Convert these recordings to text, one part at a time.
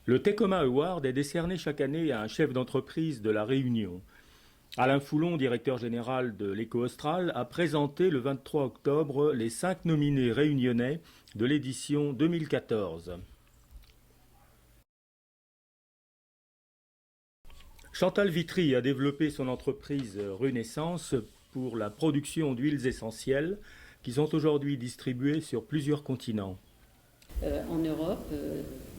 Le Tecoma Award est décerné chaque année à un chef d'entreprise de La Réunion. Alain Foulon, directeur général de l'Éco-Austral, a présenté le 23 octobre les 5 nominés réunionnais de l'édition 2014. Chantal Vitry a développé son entreprise Renaissance pour la production d'huiles essentielles qui sont aujourd'hui distribuées sur plusieurs continents. En Europe,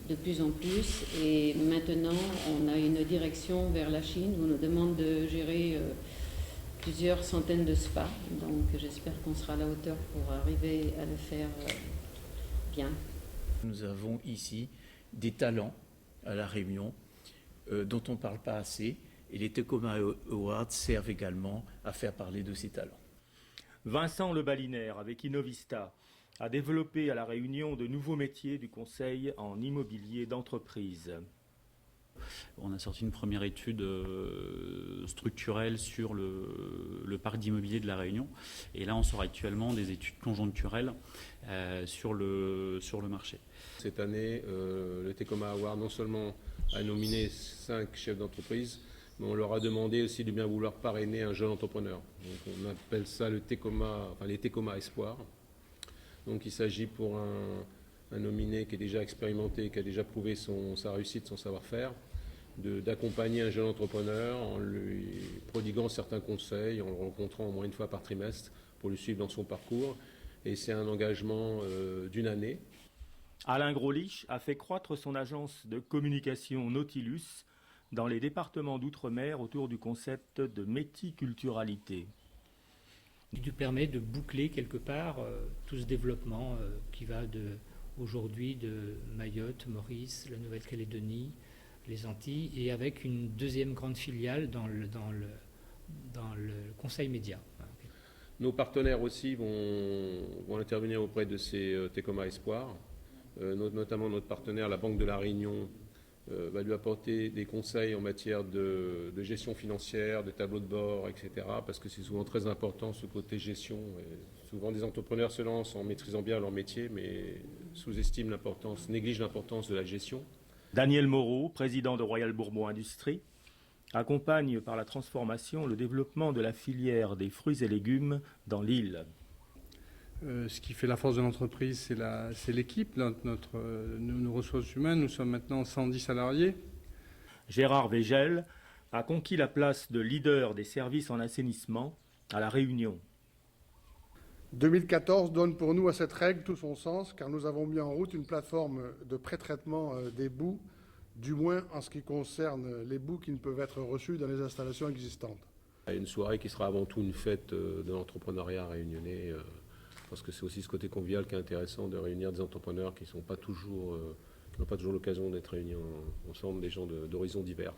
de plus en plus, et maintenant on a une direction vers la Chine où on nous demande de gérer plusieurs centaines de spas, donc j'espère qu'on sera à la hauteur pour arriver à le faire bien. Nous avons ici des talents à La Réunion dont on ne parle pas assez, et les Tecoma Awards servent également à faire parler de ces talents. Vincent Le Balinaire, avec Innovista, a développé à La Réunion de nouveaux métiers du conseil en immobilier d'entreprise. On a sorti une première étude structurelle sur le parc d'immobilier de La Réunion. Et là, on sort actuellement des études conjoncturelles sur le marché. Cette année, le Tecoma Award non seulement a nominé 5 chefs d'entreprise, mais on leur a demandé aussi de bien vouloir parrainer un jeune entrepreneur. Donc on appelle ça les Tecoma Espoir. Donc il s'agit pour un nominé qui est déjà expérimenté, qui a déjà prouvé sa réussite, son savoir-faire, d'accompagner un jeune entrepreneur en lui prodiguant certains conseils, en le rencontrant au moins une fois par trimestre pour le suivre dans son parcours. Et c'est un engagement d'une année. Alain Grolich a fait croître son agence de communication Nautilus dans les départements d'outre-mer autour du concept de méticulturalité. Qui nous permet de boucler quelque part tout ce développement qui va aujourd'hui de Mayotte, Maurice, la Nouvelle-Calédonie, les Antilles, et avec une deuxième grande filiale dans le conseil média. Nos partenaires aussi vont intervenir auprès de ces Tecoma Espoir, notamment notre partenaire, la Banque de la Réunion, va lui apporter des conseils en matière de gestion financière, de tableau de bord, etc. Parce que c'est souvent très important ce côté gestion. Et souvent des entrepreneurs se lancent en maîtrisant bien leur métier, mais négligent l'importance de la gestion. Daniel Moreau, président de Royal Bourbon Industries, accompagne par la transformation le développement de la filière des fruits et légumes dans l'île. Ce qui fait la force de l'entreprise, c'est l'équipe, nos ressources humaines. Nous sommes maintenant 110 salariés. Gérard Végel a conquis la place de leader des services en assainissement à La Réunion. 2014 donne pour nous à cette règle tout son sens, car nous avons mis en route une plateforme de pré-traitement des boues, du moins en ce qui concerne les boues qui ne peuvent être reçues dans les installations existantes. Une soirée qui sera avant tout une fête de l'entrepreneuriat réunionnais, parce que c'est aussi ce côté convivial qui est intéressant de réunir des entrepreneurs qui n'ont pas toujours l'occasion d'être réunis ensemble, des gens d'horizons divers.